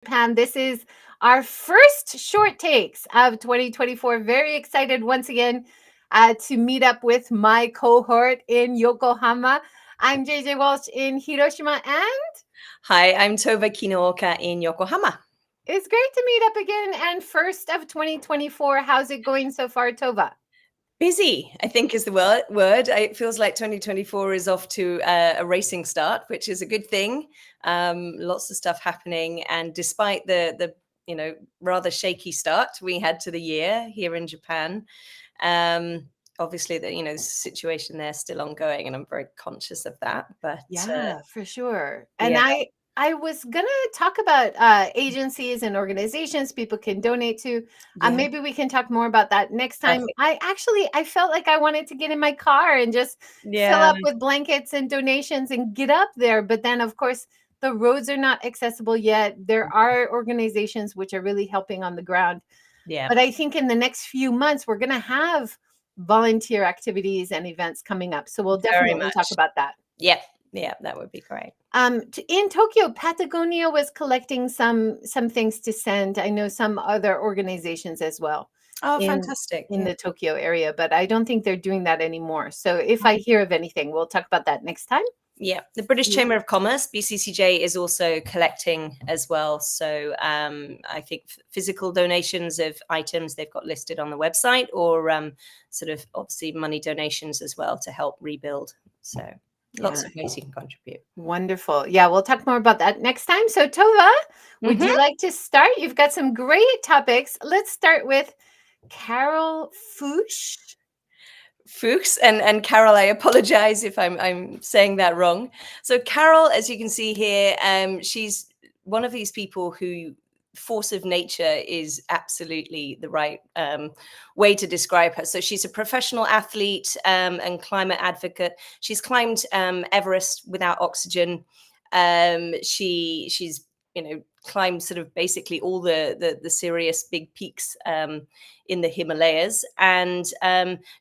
Japan. This is our first short takes of 2024. Very excited once again to meet up with my cohort in Yokohama. I'm JJ Walsh in Hiroshima, and Hi, I'm Tove Kinoka in Yokohama. it's great to meet up again. And first of 2024, how's it going so far, Tova? Busy, I think, is the word. It feels like 2024 is off to a racing start, which is a good thing. Lots of stuff happening, and despite the rather shaky start we had to the year here in Japan, obviously the situation there is still ongoing, and I'm very conscious of that. But Yeah, for sure. And yeah, I was gonna talk about agencies and organizations people can donate to. yeah, Maybe we can talk more about that next time. perfect. I felt like I wanted to get in my car and just fill Yeah, up with blankets and donations and get up there. But then, of course, the roads are not accessible yet. There are organizations which are really helping on the ground. yeah, But I think in the next few months, we're gonna have volunteer activities and events coming up. So we'll very definitely talk much. about that. Yeah, yeah, that would be great. In Tokyo, Patagonia was collecting some things to send. I know some other organizations as well Oh, in fantastic. in Yeah. the Tokyo area, but I don't think they're doing that anymore. So if I hear of anything, we'll talk about that next time. Yeah, the British Yeah. Chamber of Commerce, BCCJ, is also collecting as well. So I think physical donations of items they've got listed on the website, or sort of obviously money donations as well to help rebuild. So lots Yeah. of ways you can contribute. Wonderful. Yeah, we'll talk more about that next time. So Tova, would you Mm-hmm. like to start? You've got some great topics. Let's start with Carole Fuchs. Fuchs and Carole, I apologize if I'm saying that wrong. So Carole, as you can see here, she's one of these people who force of nature is absolutely the right way to describe her. So she's a professional athlete and climate advocate. She's climbed Everest without oxygen. She's climbed sort of basically all the serious big peaks in the Himalayas, and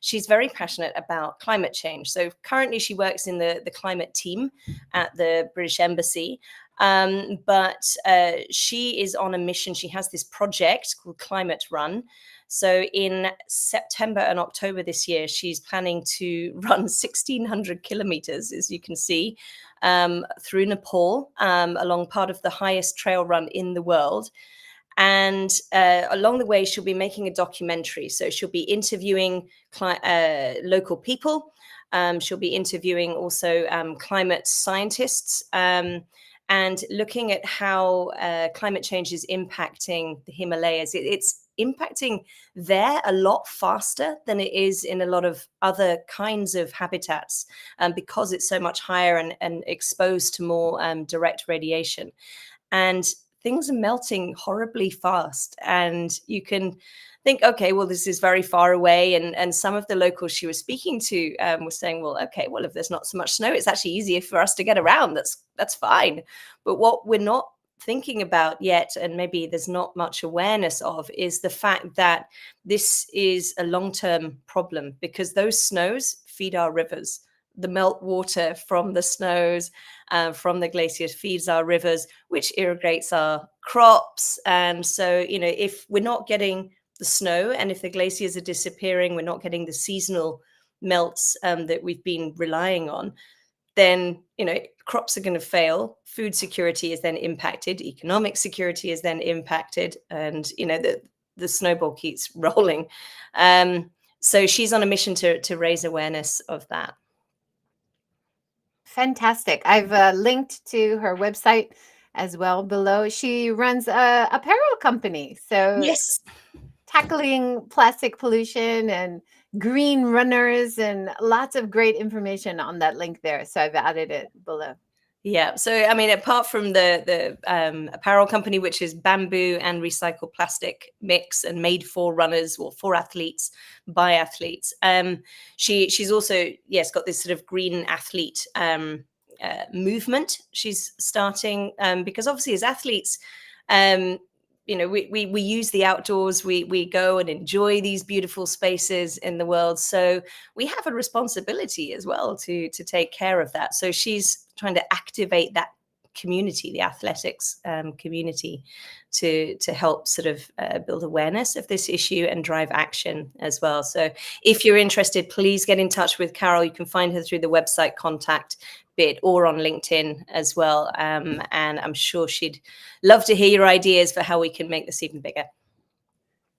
she's very passionate about climate change. So currently she works in the climate team at the British Embassy, but she is on a mission. She has this project called Climate Run. So in September and October this year, she's planning to run 1,600 kilometers, as you can see, through Nepal, along part of the highest trail run in the world. And along the way, she'll be making a documentary. So she'll be interviewing local people. She'll be interviewing also climate scientists, and looking at how climate change is impacting the Himalayas. It's impacting there a lot faster than it is in a lot of other kinds of habitats, because it's so much higher and exposed to more direct radiation. And things are melting horribly fast. And you can think, okay, well, this is very far away. And some of the locals she was speaking to were saying, well, okay, well, if there's not so much snow, it's actually easier for us to get around. That's fine. But what we're not thinking about yet, and maybe there's not much awareness of, is the fact that this is a long-term problem, because those snows feed our rivers. The melt water from the snows, from the glaciers, feeds our rivers, which irrigates our crops. And so, if we're not getting the snow, and if the glaciers are disappearing, we're not getting the seasonal melts that we've been relying on, then crops are going to fail. Food security is then impacted. Economic security is then impacted, and the snowball keeps rolling. So she's on a mission to raise awareness of that. Fantastic. I've linked to her website as well below. She runs a apparel company, so Yes. tackling plastic pollution and green runners and lots of great information on that link there. So I've added it below. Yeah. So, I mean, apart from the apparel company, which is bamboo and recycled plastic mix and made for runners or for athletes by athletes, she's also, yes, got this sort of green athlete movement she's starting, because obviously as athletes, we use the outdoors, we go and enjoy these beautiful spaces in the world, so we have a responsibility as well to take care of that. So she's trying to activate that community, the athletics community, to help sort of build awareness of this issue and drive action as well. So if you're interested, please get in touch with Carole. You can find her through the website contact bit or on LinkedIn as well. And I'm sure she'd love to hear your ideas for how we can make this even bigger.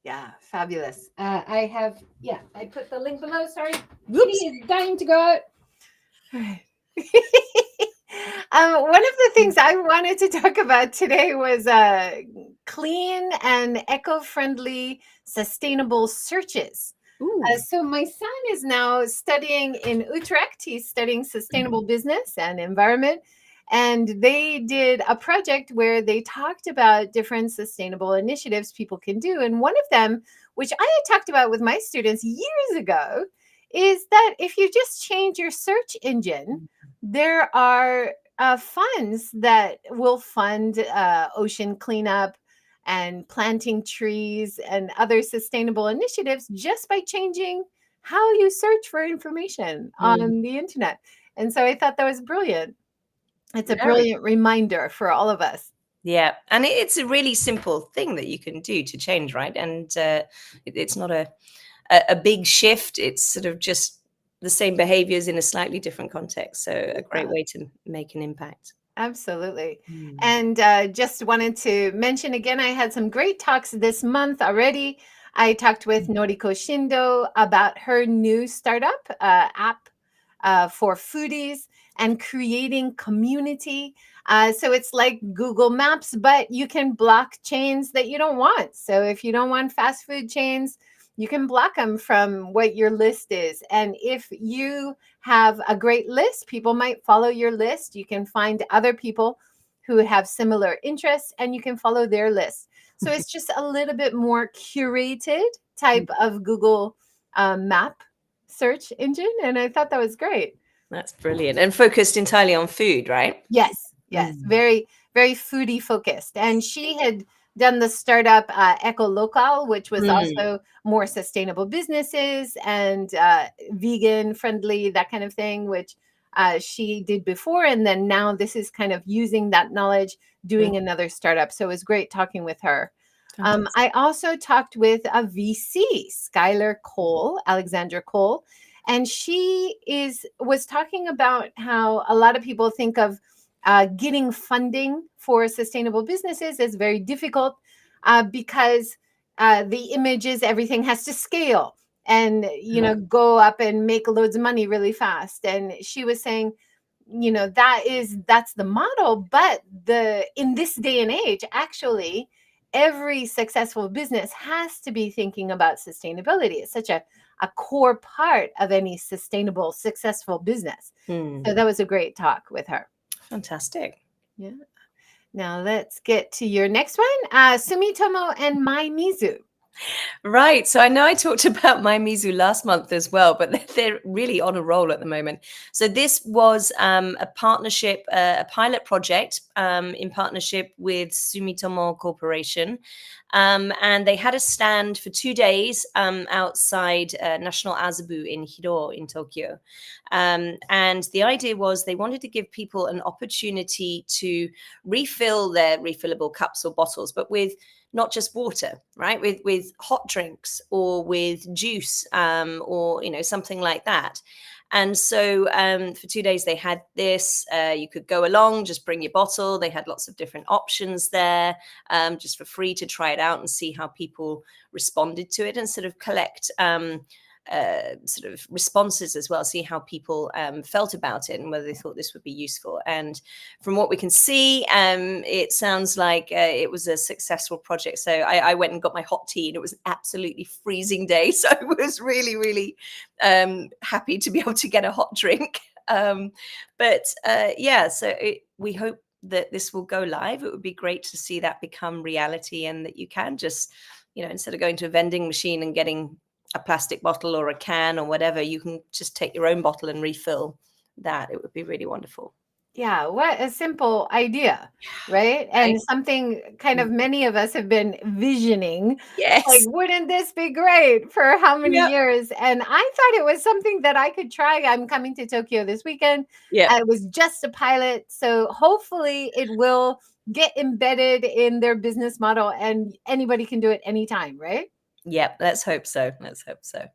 Yeah, fabulous. I put the link below. Sorry, Kitty is dying to go out. All right. One of the things I wanted to talk about today was clean and eco-friendly sustainable searches. So my son is now studying in Utrecht. He's studying sustainable business and environment. And they did a project where they talked about different sustainable initiatives people can do. And one of them, which I had talked about with my students years ago, is that if you just change your search engine, there are funds that will fund ocean cleanup and planting trees and other sustainable initiatives just by changing how you search for information on the internet. And so I thought that was brilliant. It's a brilliant reminder for all of us. Yeah. And it's a really simple thing that you can do to change, right? And it's not a big shift. It's sort of just the same behaviors in a slightly different context. So a great way to make an impact. Absolutely. And just wanted to mention again, I had some great talks this month already. I talked with Noriko Shindo about her new startup app for foodies and creating community. So it's like Google Maps, but you can block chains that you don't want. So if you don't want fast food chains, you can block them from what your list is. And if you have a great list, people might follow your list. You can find other people who have similar interests and you can follow their list. So it's just a little bit more curated type of Google map search engine. And I thought that was great. That's brilliant. And focused entirely on food, right? Yes. Very, very foodie focused. And she had done the startup Eco Local, which was also more sustainable businesses and vegan friendly, that kind of thing, which she did before. And then now this is kind of using that knowledge, doing another startup. So it was great talking with her. I also talked with a VC, Alexandra Cole, and she was talking about how a lot of people think of getting funding for sustainable businesses is very difficult because the image is everything has to scale and, go up and make loads of money really fast. And she was saying, that's the model. But in this day and age, actually, every successful business has to be thinking about sustainability. It's such a core part of any sustainable, successful business. So that was a great talk with her. Fantastic. Yeah. Now let's get to your next one, Sumitomo and MyMizu. Right. So I know I talked about MyMizu last month as well, but they're really on a roll at the moment. So this was a partnership, a pilot project in partnership with Sumitomo Corporation. And they had a stand for 2 days outside National Azabu in Hiro in Tokyo. And the idea was they wanted to give people an opportunity to refill their refillable cups or bottles, but with not just water, right? With hot drinks or with juice or, something like that. And so for 2 days they had this, you could go along, just bring your bottle. They had lots of different options there just for free to try it out and see how people responded to it and sort of collect sort of responses as well, see how people felt about it and whether they thought this would be useful. And from what we can see, it sounds like it was a successful project. So I went and got my hot tea and it was an absolutely freezing day. So I was really, really happy to be able to get a hot drink. We hope that this will go live. It would be great to see that become reality and that you can just, instead of going to a vending machine and getting a plastic bottle or a can or whatever, you can just take your own bottle and refill that. It would be really wonderful. Yeah, what a simple idea, right? And Right? something kind of Mm. many of us have been visioning. Like, Yes. wouldn't this be great for how many Yep. years? And I thought it was something that I could try. I'm coming to Tokyo this weekend. Yep. It was just a pilot. So hopefully it will get embedded in their business model and anybody can do it anytime, right? Yep. Let's hope so. Let's hope so.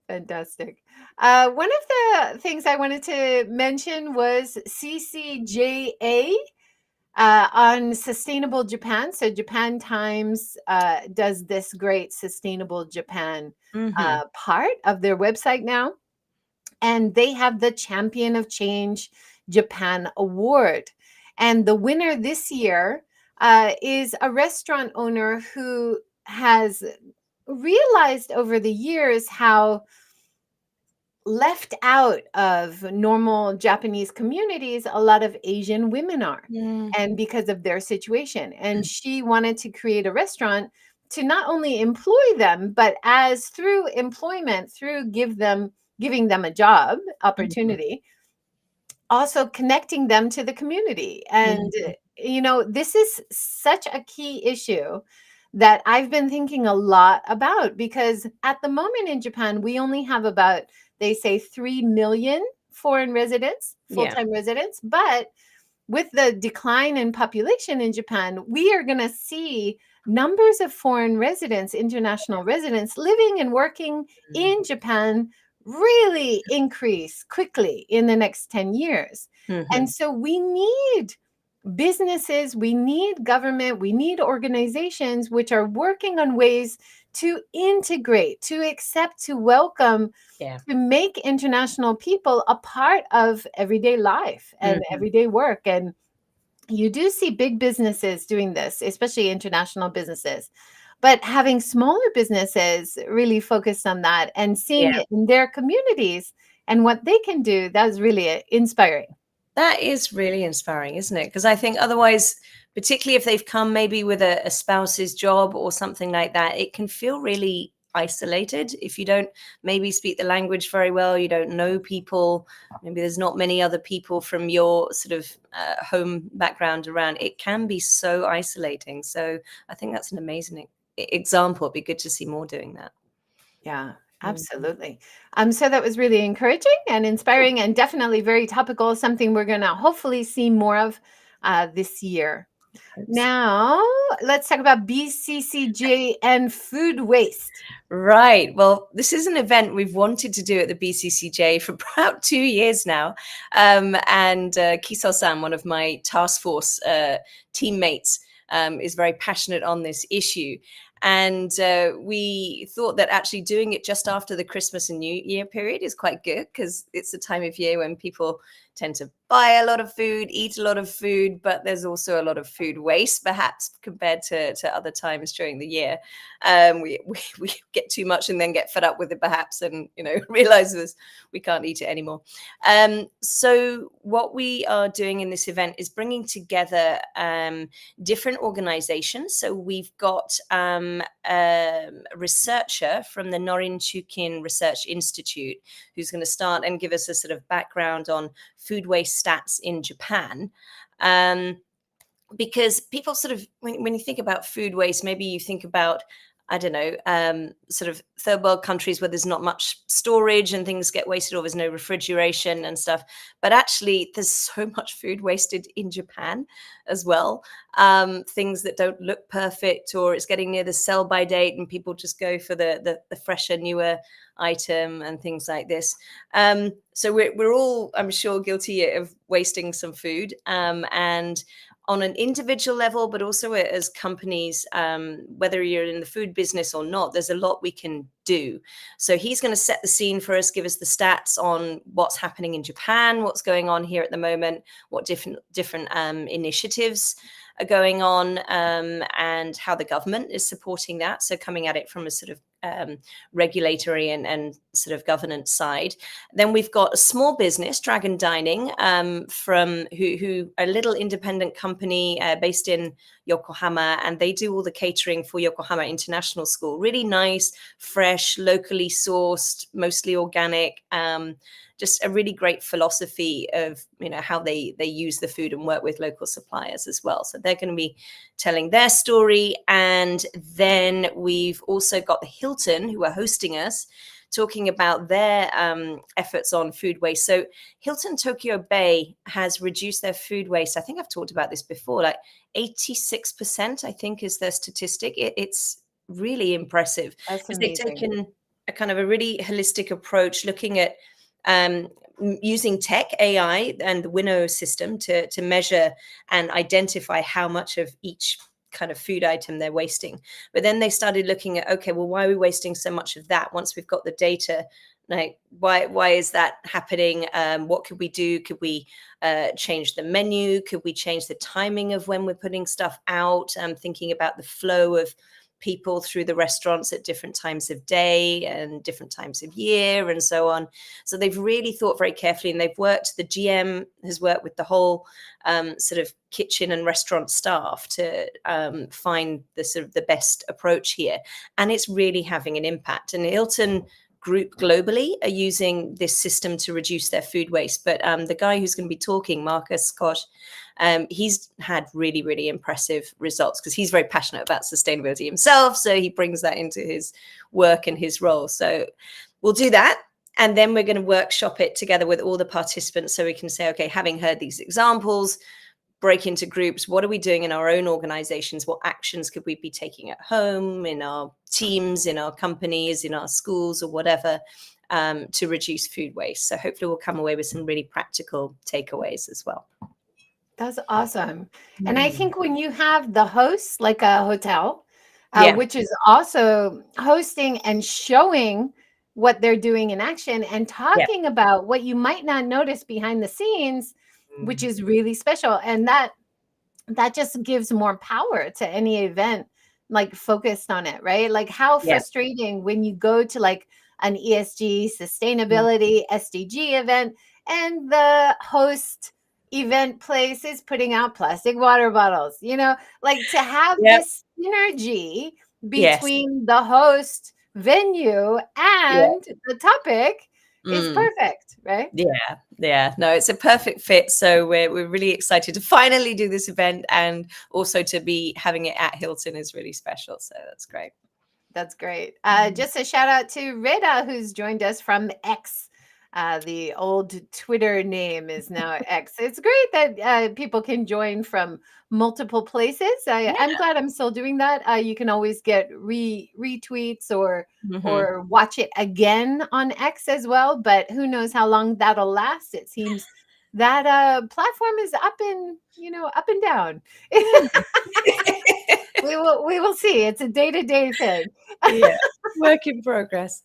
Fantastic. One of the things I wanted to mention was CCJA on Sustainable Japan. So Japan Times does this great Sustainable Japan Hmm. part of their website now. And they have the Champion of Change Japan Award. And the winner this year is a restaurant owner who has realized over the years how left out of normal Japanese communities, a lot of Asian women are, Mm. and because of their situation. And she wanted to create a restaurant to not only employ them, but as through employment, through giving them a job Mhm. opportunity, also connecting them to the community. And Mhm. this is such a key issue that I've been thinking a lot about because at the moment in Japan, we only have about, they say, 3 million foreign residents, full Yeah. time residents. But with the decline in population in Japan, we are going to see numbers of foreign residents, international residents living and working in Japan really increase quickly in the next 10 years. And Mhm. so we need businesses, we need government, we need organizations which are working on ways to integrate, to accept, to welcome, Yeah. to make international people a part of everyday life and Mhm. everyday work. And you do see big businesses doing this, especially international businesses, but having smaller businesses really focused on that and seeing Yeah. it in their communities and what they can do, that's really inspiring. That is really inspiring, isn't it? Because I think otherwise, particularly if they've come maybe with a spouse's job or something like that, it can feel really isolated if you don't maybe speak the language very well, you don't know people, maybe there's not many other people from your sort of home background around. It can be so isolating. So I think that's an amazing example. It'd be good to see more doing that. Yeah, Mhm. absolutely. So that was really encouraging and inspiring and definitely very topical, something we're going to hopefully see more of this year. Hope so. Now, let's talk about BCCJ and food waste. Right. Well, this is an event we've wanted to do at the BCCJ for about 2 years now. And Kiso-san, one of my task force teammates, is very passionate on this issue. And we thought that actually doing it just after the Christmas and New Year period is quite good because it's the time of year when people tend to buy a lot of food, eat a lot of food, but there's also a lot of food waste, perhaps compared to other times during the year. We get too much and then get fed up with it perhaps and realize this we can't eat it anymore. So what we are doing in this event is bringing together different organizations. So we've got a researcher from the Norinchukin Research Institute who's going to start and give us a sort of background on food waste stats in Japan. Because people sort of, when you think about food waste, maybe you think about, I don't know, sort of third world countries where there's not much storage and things get wasted or there's no refrigeration and stuff. But actually, there's so much food wasted in Japan as well. Things that don't look perfect or it's getting near the sell by date and people just go for the fresher, newer item and things like this. So we're all, I'm sure, guilty of wasting some food. And on an individual level, but also as companies, whether you're in the food business or not, there's a lot we can do. So he's going to set the scene for us, give us the stats on what's happening in Japan, what's going on here at the moment, what different initiatives are going on, and how the government is supporting that. So coming at it from a sort of regulatory and sort of governance side. Then we've got a small business, Dragon Dining, from who a little independent company based in Yokohama, and they do all the catering for Yokohama International School. Really nice, fresh, locally sourced, mostly organic. Just a really great philosophy of, you know, how they use the food and work with local suppliers as well. So they're going to be telling their story. And then we've also got the Hilton, who are hosting us, talking about their efforts on food waste. So Hilton Tokyo Bay has reduced their food waste. I think I've talked about this before, like 86%, I think is their statistic. It's really impressive That's because they've amazing. taken a kind of a really holistic approach, looking at using tech, AI, and the Winnow system to measure and identify how much of each kind of food item they're wasting. But then they started looking at, okay, well, why are we wasting so much of that? Once we've got the data, like why is that happening? What could we do? Could we change the menu? Could we change the timing of when we're putting stuff out? Thinking about the flow of people through the restaurants at different times of day and different times of year and so on. So they've really thought very carefully, and they've worked, the GM has worked with the whole sort of kitchen and restaurant staff to find the sort of the best approach here. And it's really having an impact. And Hilton Group globally are using this system to reduce their food waste. But the guy who's going to be talking, Marcus Koch, he's had really, really impressive results because he's very passionate about sustainability himself. So he brings that into his work and his role. So we'll do that. And then we're going to workshop it together with all the participants so we can say, okay, having heard these examples, break into groups. What are we doing in our own organizations? What actions could we be taking at home, in our teams, in our companies, in our schools, or whatever, to reduce food waste? So hopefully we'll come away with some really practical takeaways as well. That's awesome. And I think when you have the hosts, like a hotel, which is also hosting and showing what they're doing in action and talking about what you might not notice behind the scenes, which is really special. And that just gives more power to any event like focused on it, right? Like how frustrating when you go to like an ESG sustainability SDG event and the host event place is putting out plastic water bottles, you know, like to have this synergy between the host venue and the topic is perfect, right? Yeah. No, it's a perfect fit. So we're really excited to finally do this event, and also to be having it at Hilton is really special. So that's great. That's great. Just a shout out to Reda, who's joined us from X. The old Twitter name is now X. It's great that people can join from multiple places. I'm glad I'm still doing that. You can always get retweets or watch it again on X as well. But who knows how long that'll last? It seems that platform is up and down. We will see. It's a day-to-day thing. Work in progress.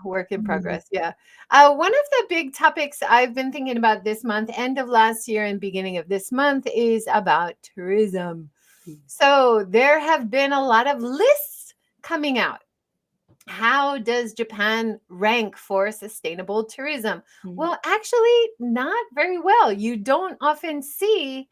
Work in progress. Yeah. One of the big topics I've been thinking about this month, end of last year and beginning of this month, is about tourism. So there have been a lot of lists coming out. How does Japan rank for sustainable tourism? Well, actually, not very well. You don't often see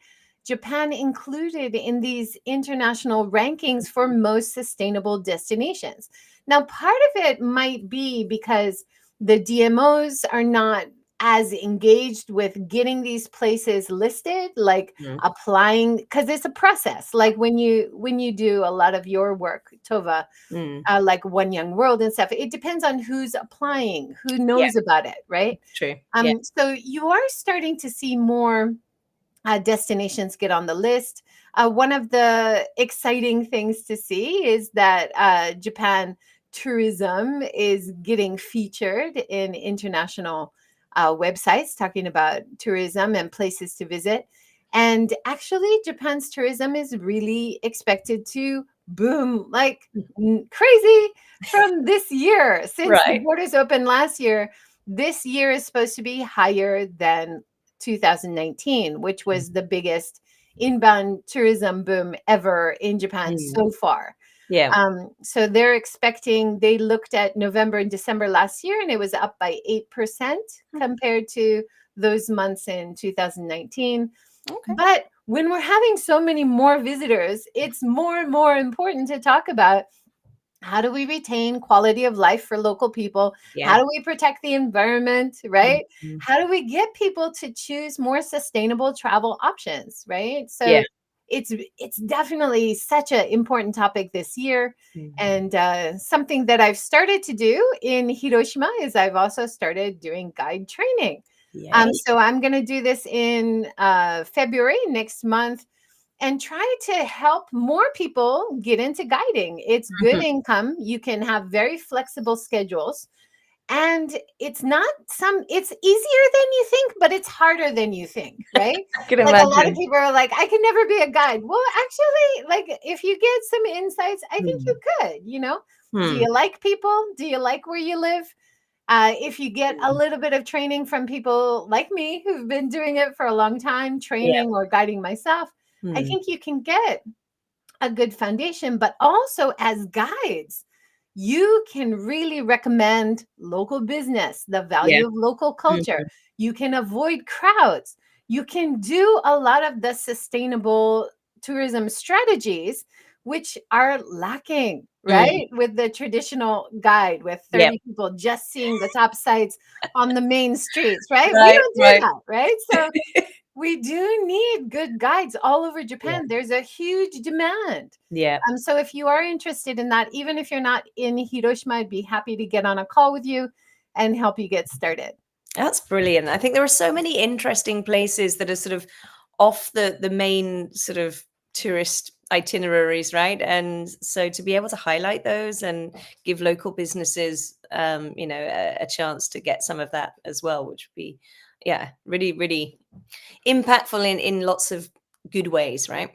Japan included in these international rankings for most sustainable destinations. Now, part of it might be because the DMOs are not as engaged with getting these places listed, like applying, because it's a process. Like when you do a lot of your work, Tova, like One Young World and stuff, it depends on who's applying, who knows about it, right? True. So you are starting to see more destinations get on the list. One of the exciting things to see is that Japan tourism is getting featured in international websites talking about tourism and places to visit. And actually, Japan's tourism is really expected to boom like crazy from this year. Since the borders opened last year, this year is supposed to be higher than 2019, which was the biggest inbound tourism boom ever in Japan so far. Yeah. So they looked at November and December last year, and it was up by 8% compared to those months in 2019. Okay. But when we're having so many more visitors, it's more and more important to talk about how do we retain quality of life for local people? How Yeah. do we protect the environment, right? Mhm. How do we get people to choose more sustainable travel options, right? Yeah. So it's definitely such an important topic this year. Mm. And something that I've started to do in Hiroshima is I've also started doing guide training. Yay. So I'm going to do this in February next month and try to help more people get into guiding. It's good Mhm. income. You can have very flexible schedules. And it's easier than you think, but it's harder than you think, right? I can Like a lot of imagine. people are like, I can never be a guide. Well, actually, like if you get some insights, I think you Mm. could. Do Hmm. you like people? Do you like where you live? If you get a little bit of training from people like me who've been doing it for a long time, Yeah. training or guiding myself, I Mm. think you can get a good foundation. But also, as guides, you can really recommend local business, the Yeah. value of local culture. Mhm. You can avoid crowds. You can do a lot of the sustainable tourism strategies, which are lacking, Mm. right? With the traditional guide, with Yeah. 30 people just seeing the top sites on the main streets, right? We Right, don't do right. that, right? So we do need good guides all over Yeah. Japan. There's a huge demand. Yeah. So if you are interested in that, even if you're not in Hiroshima, I'd be happy to get on a call with you and help you get started. That's brilliant. I think there are so many interesting places that are sort of off the main sort of tourist itineraries, right? And so to be able to highlight those and give local businesses, a chance to get some of that as well, which would be, yeah, really, really impactful in lots of good ways, right?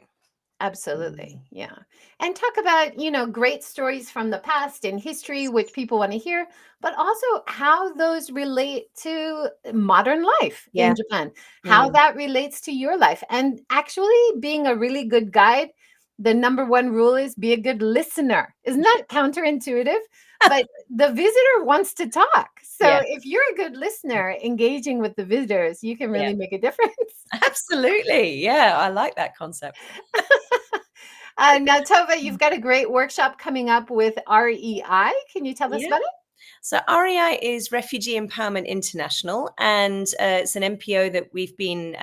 Absolutely. Yeah. And talk about, great stories from the past and history, which people want to hear, but also how those relate to modern life Yeah. in Japan, how Mm. that relates to your life. And actually, being a really good guide, the number one rule is be a good listener. Isn't that counterintuitive? But the visitor wants to talk. So Yeah. if you're a good listener, engaging with the visitors, you can Yeah. really make a difference. Absolutely. Yeah. I like that concept. Now, Tova, you've got a great workshop coming up with REI. Can you tell us Yeah. about it? So REI is Refugee Empowerment International, and it's an NPO that we've been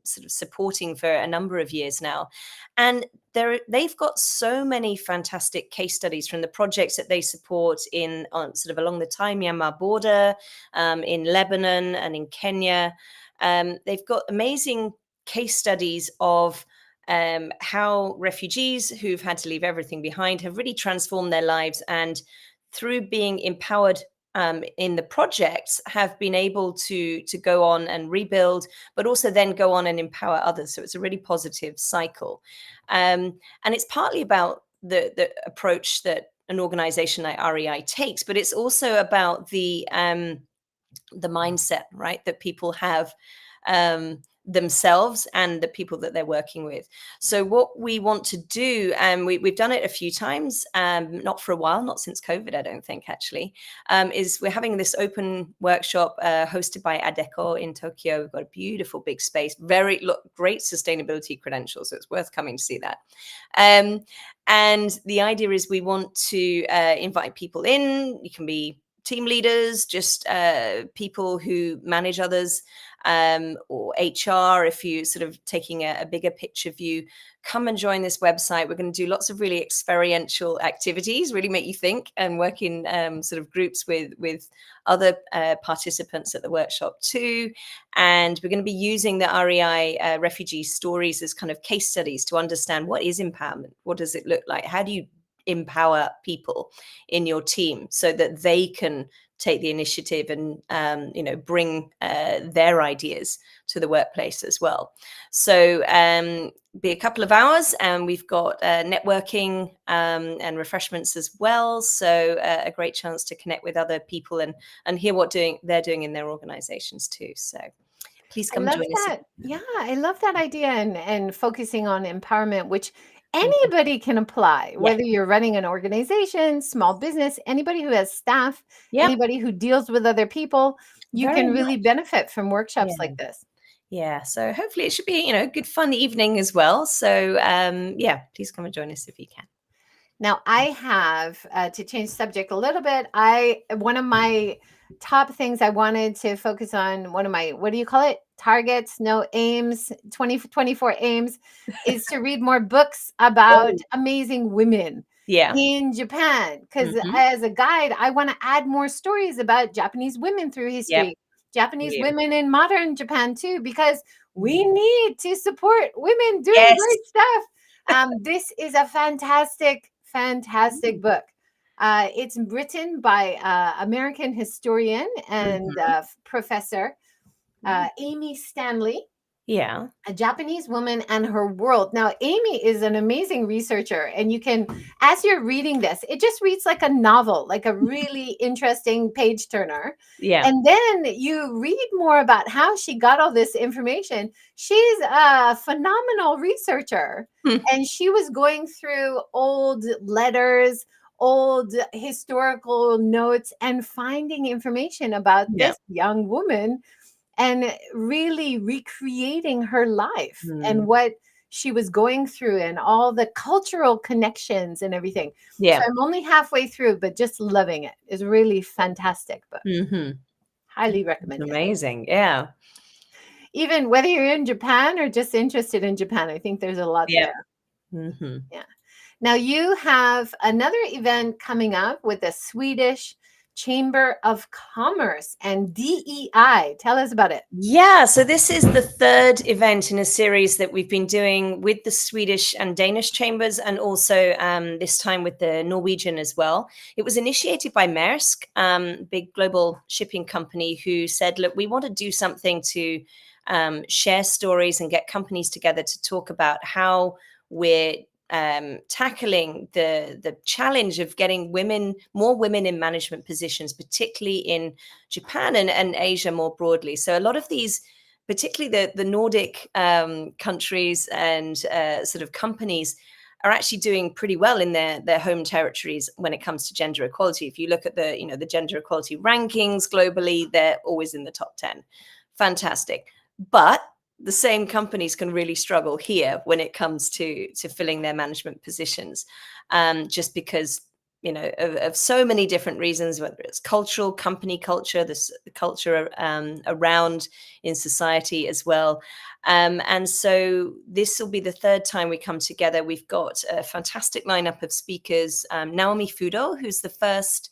sort of supporting for a number of years now. And they've got so many fantastic case studies from the projects that they support in sort of along the Thai Myanmar border, in Lebanon and in Kenya. They've got amazing case studies of how refugees who've had to leave everything behind have really transformed their lives, and through being empowered in the projects, have been able to go on and rebuild, but also then go on and empower others. So it's a really positive cycle, and it's partly about the approach that an organization like REI takes, but it's also about the mindset, right, that people have themselves and the people that they're working with. So what we want to do, and we've done it a few times, not for a while, not since COVID, I don't think actually, is we're having this open workshop hosted by Adecco in Tokyo. We've got a beautiful big space, great sustainability credentials, so it's worth coming to see that. And the idea is we want to invite people in. You can be team leaders, just people who manage others, or HR, if you sort of taking a bigger picture view. Come and join this website. We're going to do lots of really experiential activities, really make you think, and work in sort of groups with other participants at the workshop too. And we're going to be using the REI refugee stories as kind of case studies to understand what is empowerment, what does it look like, how do you empower people in your team so that they can take the initiative and bring their ideas to the workplace as well. So be a couple of hours, and we've got networking and refreshments as well. So a great chance to connect with other people and hear what they're doing in their organizations too. So please I come love join us. that. Yeah, I love that idea and focusing on empowerment, which Anybody can apply, Yeah. whether you're running an organization, small business, anybody who has staff, Yeah. anybody who deals with other people, you Very can much. really benefit from workshops Yeah. like this. Yeah. So hopefully it should be, a good fun evening as well. So yeah, please come and join us if you can. Now, I have to change subject a little bit. One of my top things I wanted to focus on, one of my, what do you call it? Targets, no aims, 2024 aims, is to read more books about Oh, amazing women yeah. in Japan. Because Hmm. as a guide, I want to add more stories about Japanese women through Yep. history, Japanese Brilliant. women in modern Japan too, because we need to support women doing Yes. great stuff. This is a fantastic book. It's written by American historian and Hmm. professor Amy Stanley, Yeah. a Japanese woman and her world. Now, Amy is an amazing researcher, and you can, as you're reading this, it just reads like a novel, like a really interesting page turner. Yeah. And then you read more about how she got all this information. She's a phenomenal researcher, Hmm. and she was going through old letters, old historical notes, and finding information about Yeah. this young woman and really recreating her life and Mm. what she was going through and all the cultural connections and everything. So Yeah. I'm only halfway through, but just loving it. It's a really fantastic book. Hmm. Highly recommend it. Amazing. Yeah. Even whether you're in Japan or just interested in Japan, I think there's a lot Yeah. there. Hmm. Yeah. Now you have another event coming up with the Swedish Chamber of Commerce and DEI. Tell us about it. Yeah, so this is the third event in a series that we've been doing with the Swedish and Danish chambers, and also this time with the Norwegian as well. It was initiated by Maersk, big global shipping company, who said, look, we want to do something to share stories and get companies together to talk about how we're tackling the challenge of getting more women in management positions, particularly in Japan and Asia more broadly. So a lot of these, particularly the Nordic countries and sort of companies, are actually doing pretty well in their home territories when it comes to gender equality. If you look at the gender equality rankings globally, they're always in the top 10. Fantastic. But the same companies can really struggle here when it comes to filling their management positions, just because of so many different reasons, whether it's cultural, company culture, the culture around in society as well. And so this will be the third time we come together. We've got a fantastic lineup of speakers. Naomi Fudo, who's the first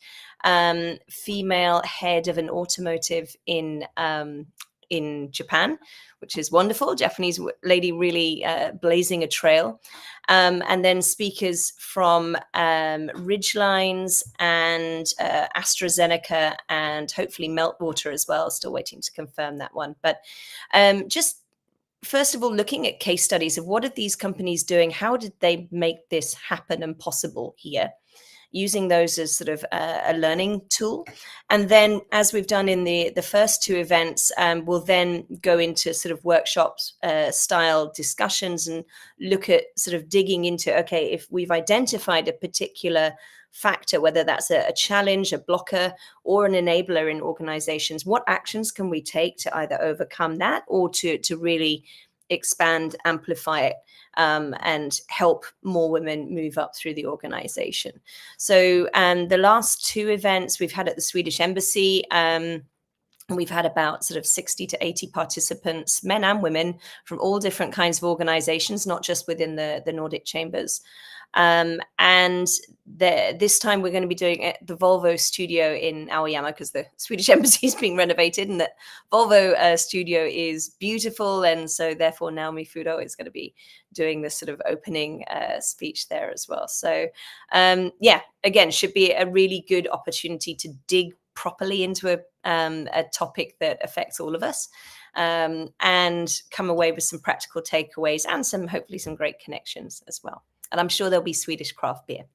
female head of an automotive in Japan, which is wonderful. Japanese lady really blazing a trail. And then speakers from Ridgelines and AstraZeneca and hopefully Meltwater as well. Still waiting to confirm that one. But just first of all, looking at case studies of what are these companies doing? How did they make this happen and possible here? Using those as sort of a learning tool. And then, as we've done in the first two events, we'll then go into sort of workshops style discussions and look at sort of digging into, okay, if we've identified a particular factor, whether that's a challenge, a blocker, or an enabler in organizations, what actions can we take to either overcome that or to really expand, amplify it, and help more women move up through the organization. So the last two events we've had at the Swedish Embassy, we've had about sort of 60 to 80 participants, men and women, from all different kinds of organizations, not just within the Nordic chambers. And this time we're going to be doing it at the Volvo studio in Aoyama, because the Swedish embassy is being renovated, and the Volvo studio is beautiful. And so therefore Naomi Fudo is going to be doing this sort of opening speech there as well. So yeah, again, should be a really good opportunity to dig properly into a topic that affects all of us, and come away with some practical takeaways and hopefully some great connections as well. And I'm sure there'll be Swedish craft beer.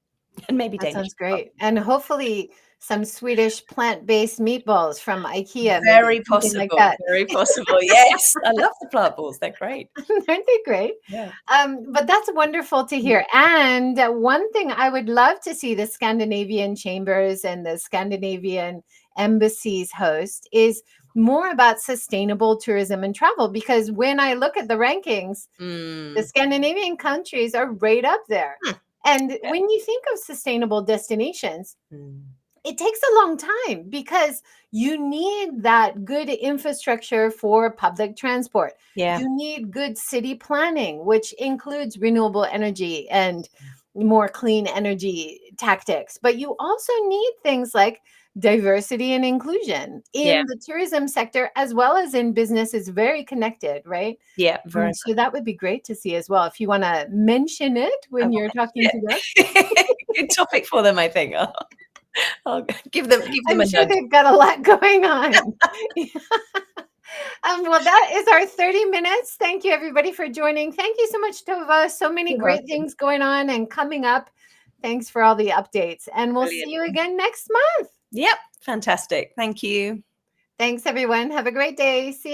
And maybe That Danish. sounds great. And hopefully some Swedish plant-based meatballs from IKEA, maybe Very something like possible. that. Very possible. Yes. I love the plant balls. They're great. Aren't they great? Yeah. But that's wonderful to hear. And one thing I would love to see the Scandinavian chambers and the Scandinavian embassies host is more about sustainable tourism and travel. Because when I look at the rankings, the Scandinavian countries are right up there. And Yeah. when you think of sustainable destinations, Mm. it takes a long time because you need that good infrastructure for public transport. Yeah. You need good city planning, which includes renewable energy and more clean energy tactics. But you also need things like diversity and inclusion in Yeah. the tourism sector, as well as in business, is very connected, right? Yeah. Very much. So that would be great to see as well. If you want to mention it I when will you're talking mention to them. it. Good topic for them, I think. I'll give them I'm a sure nudge. they've got a lot going on. Well, that is our 30 minutes. Thank you, everybody, for joining. Thank you so much, Tove. So many You're great welcome. things going on and coming up. Thanks for all the updates. And we'll Brilliant. see you again next month. Yep. Fantastic. Thank you. Thanks, everyone. Have a great day. See you